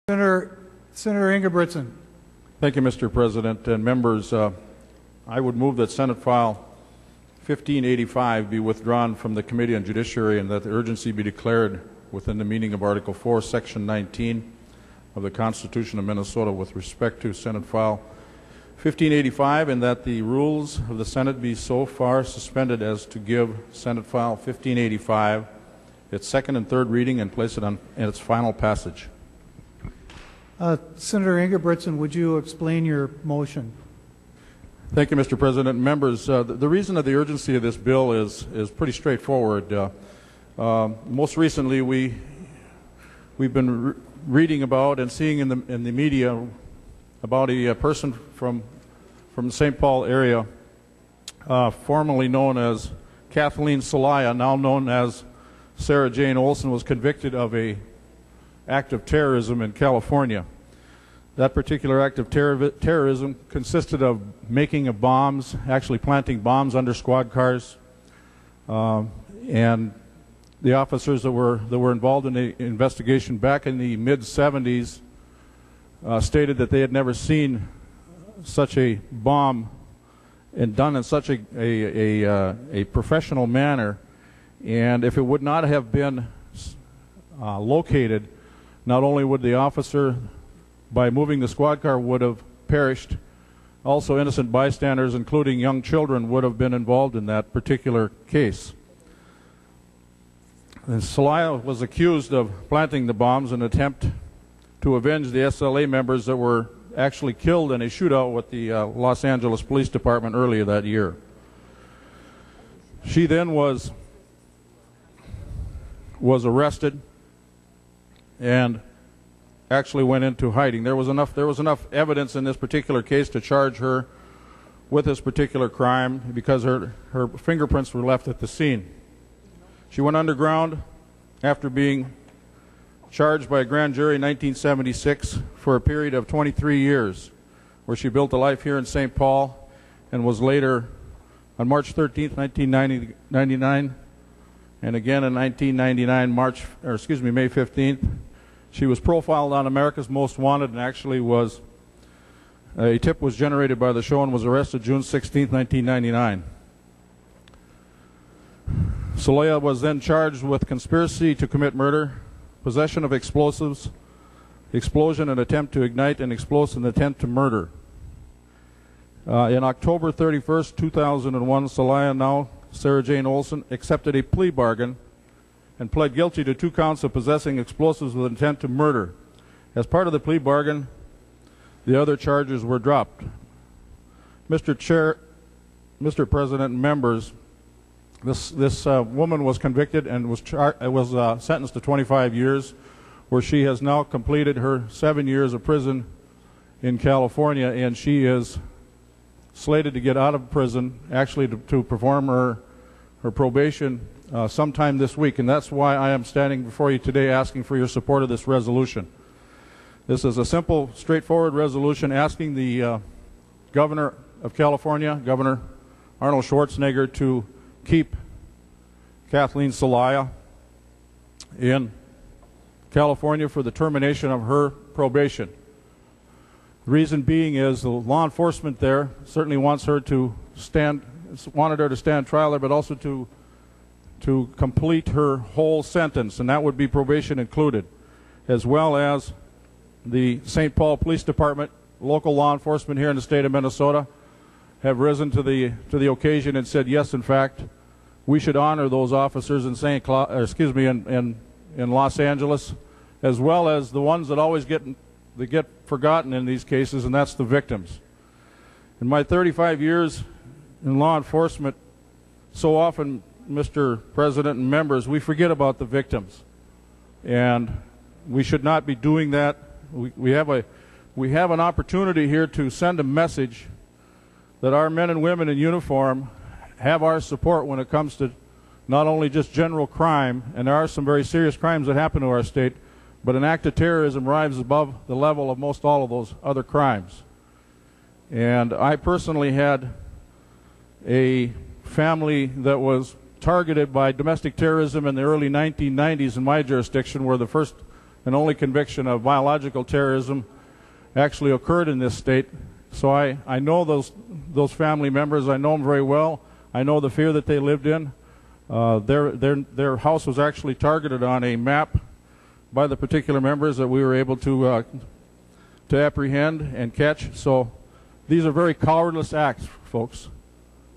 Senator Ingebrigtsen. Thank you, Mr. President and members. I would move that Senate File 1585 be withdrawn from the Committee on Judiciary and that the urgency be declared within the meaning of Article 4, Section 19 of the Constitution of Minnesota with respect to Senate File 1585, and that the rules of the Senate be so far suspended as to give Senate File 1585 its second and third reading and place it on its final passage. Senator Ingebrigtsen, would you explain your motion? Thank you, Mr. President. Members, the reason of the urgency of this bill is pretty straightforward. Most recently, we've been reading about and seeing in the media about a person from the St. Paul area, formerly known as Kathleen Soliah, now known as Sara Jane Olson, was convicted of an act of terrorism in California. That particular act of terrorism consisted of making of bombs, actually planting bombs under squad cars, and the officers that were involved in the investigation back in the mid-70s stated that they had never seen such a bomb and done in such a professional manner, and if it would not have been located, not only would the officer, by moving the squad car, would have perished, also innocent bystanders, including young children, would have been involved in that particular case. And Soliah was accused of planting the bombs in an attempt to avenge the SLA members that were actually killed in a shootout with the Los Angeles Police Department earlier that year. She then was arrested and actually went into hiding. There was enough evidence in this particular case to charge her with this particular crime because her fingerprints were left at the scene. She went underground after being charged by a grand jury in 1976 for a period of 23 years, where she built a life here in St. Paul and was later, on March 13th, 1999, and again in 1999, May 15th, she was profiled on America's Most Wanted, and actually a tip was generated by the show and was arrested June 16, 1999. Soliah was then charged with conspiracy to commit murder, possession of explosives, explosion and attempt to ignite, and explosive and attempt to murder. In October 31st, 2001, Soliah, now Sara Jane Olson, accepted a plea bargain and pled guilty to 2 counts of possessing explosives with intent to murder. As part of the plea bargain, the other charges were dropped. Mr. President and members, this woman was convicted and was sentenced to 25 years, where she has now completed her 7 years of prison in California, and she is slated to get out of prison, actually to perform her probation sometime this week, and that's why I am standing before you today asking for your support of this resolution. This is a simple, straightforward resolution asking the Governor of California, Governor Arnold Schwarzenegger, to keep Kathleen Soliah in California for the termination of her probation. The reason being is the law enforcement there certainly wanted her to stand trial there, but also to complete her whole sentence, and that would be probation included, as well as the St. Paul Police Department, local law enforcement here in the state of Minnesota, have risen to the occasion and said, yes, in fact, we should honor those officers in in Los Angeles, as well as the ones that always get forgotten in these cases, and that's the victims. In my 35 years in law enforcement, so often, Mr. President and members, we forget about the victims, and we should not be doing that. We have an opportunity here to send a message that our men and women in uniform have our support when it comes to not only just general crime, and there are some very serious crimes that happen to our state, but an act of terrorism rises above the level of most all of those other crimes. And I personally had a family that was targeted by domestic terrorism in the early 1990s in my jurisdiction, where the first and only conviction of biological terrorism actually occurred in this state. So I know those family members. I know them very well. I know the fear that they lived in. Their house was actually targeted on a map by the particular members that we were able to apprehend and catch. So these are very cowardless acts, folks.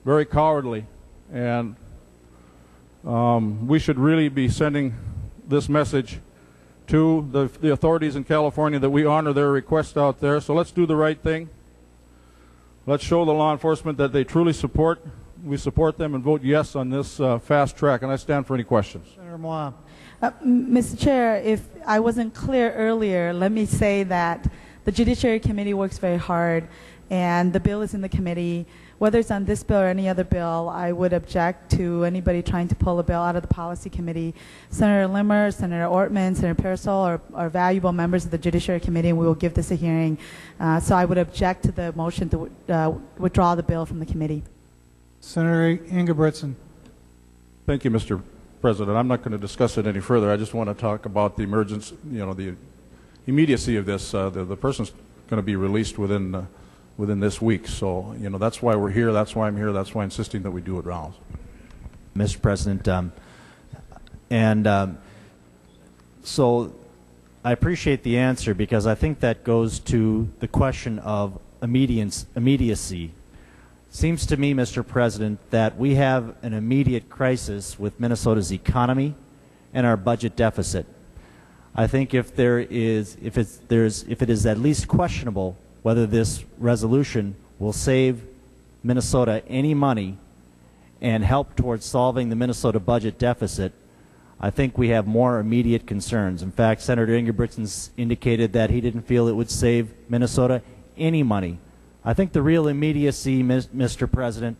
Very cowardly. And we should really be sending this message to the authorities in California that we honor their request out there. So let's do the right thing. Let's show the law enforcement that they truly support. We support them and vote yes on this fast track. And I stand for any questions. Senator Moore. Mr. Chair, if I wasn't clear earlier, let me say that the Judiciary Committee works very hard, and the bill is in the committee. Whether it's on this bill or any other bill, I would object to anybody trying to pull a bill out of the Policy Committee. Senator Limmer, Senator Ortman, Senator Pearsall are valuable members of the Judiciary Committee, and we will give this a hearing. So I would object to the motion to withdraw the bill from the committee. Senator Ingebrigtsen. Thank you, Mr. President. I'm not going to discuss it any further. I just want to talk about the emergence, the immediacy of this. The person's going to be released within this week. So, that's why we're here. That's why I'm here. That's why I'm insisting that we do it now. Mr. President, so I appreciate the answer, because I think that goes to the question of immediacy. Seems to me, Mr. President, that we have an immediate crisis with Minnesota's economy and our budget deficit. I think if it is at least questionable whether this resolution will save Minnesota any money and help towards solving the Minnesota budget deficit, I think we have more immediate concerns. In fact, Senator Ingebrigtsen indicated that he didn't feel it would save Minnesota any money. I think the real immediacy, Mr. President,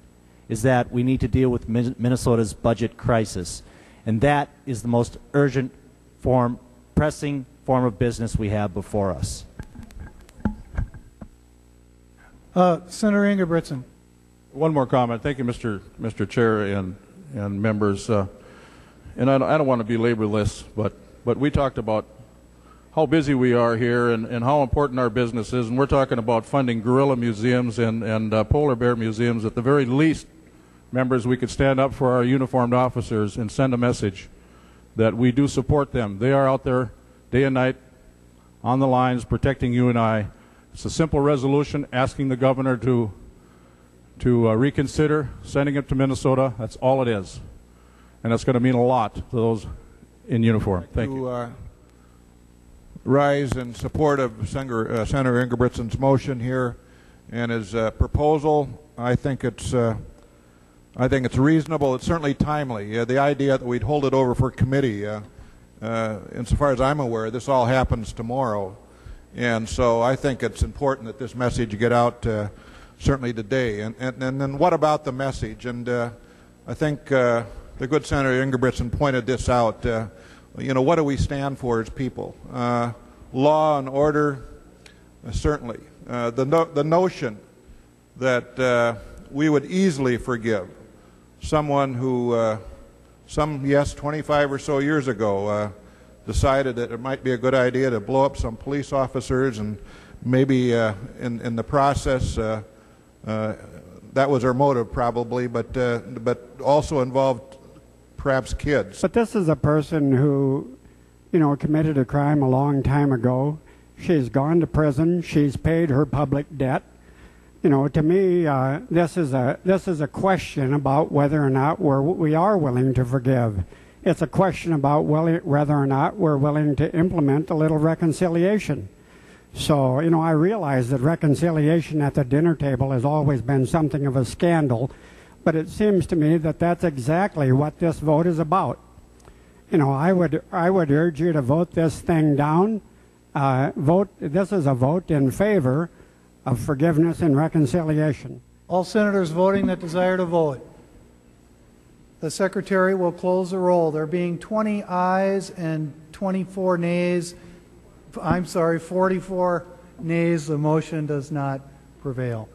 is that we need to deal with Minnesota's budget crisis. And that is the most urgent pressing form of business we have before us. Senator Ingebrigtsen. One more comment. Thank you, Mr. Chair and members. And I don't want to belabor this, but we talked about how busy we are here and how important our business is, and we're talking about funding gorilla museums and polar bear museums. At the very least, members, we could stand up for our uniformed officers and send a message that we do support them. They are out there day and night on the lines protecting you and I. It's a simple resolution asking the governor to reconsider sending it to Minnesota. That's all it is. And that's going to mean a lot to those in uniform. Thank you. Rise in support of Senator Ingebrigtsen's motion here and his proposal. I think it's reasonable. It's certainly timely. The idea that we'd hold it over for committee, insofar as I'm aware, this all happens tomorrow, and so I think it's important that this message get out certainly today. And then what about the message? And I think the good Senator Ingebrigtsen pointed this out. What do we stand for as people? Law and order, certainly. The notion that we would easily forgive someone who, 25 or so years ago, decided that it might be a good idea to blow up some police officers, and maybe in the process, that was our motive probably, but also involved perhaps kids. But this is a person who, committed a crime a long time ago. She's gone to prison. She's paid her public debt. To me, this is a question about whether or not we are willing to forgive. It's a question about whether or not we're willing to implement a little reconciliation. So, I realize that reconciliation at the dinner table has always been something of a scandal, but it seems to me that that's exactly what this vote is about. I would urge you to vote this thing down. This is a vote in favor of forgiveness and reconciliation. All senators voting that desire to vote. The Secretary will close the roll. There being 20 ayes and 44 nays. 44 nays, the motion does not prevail.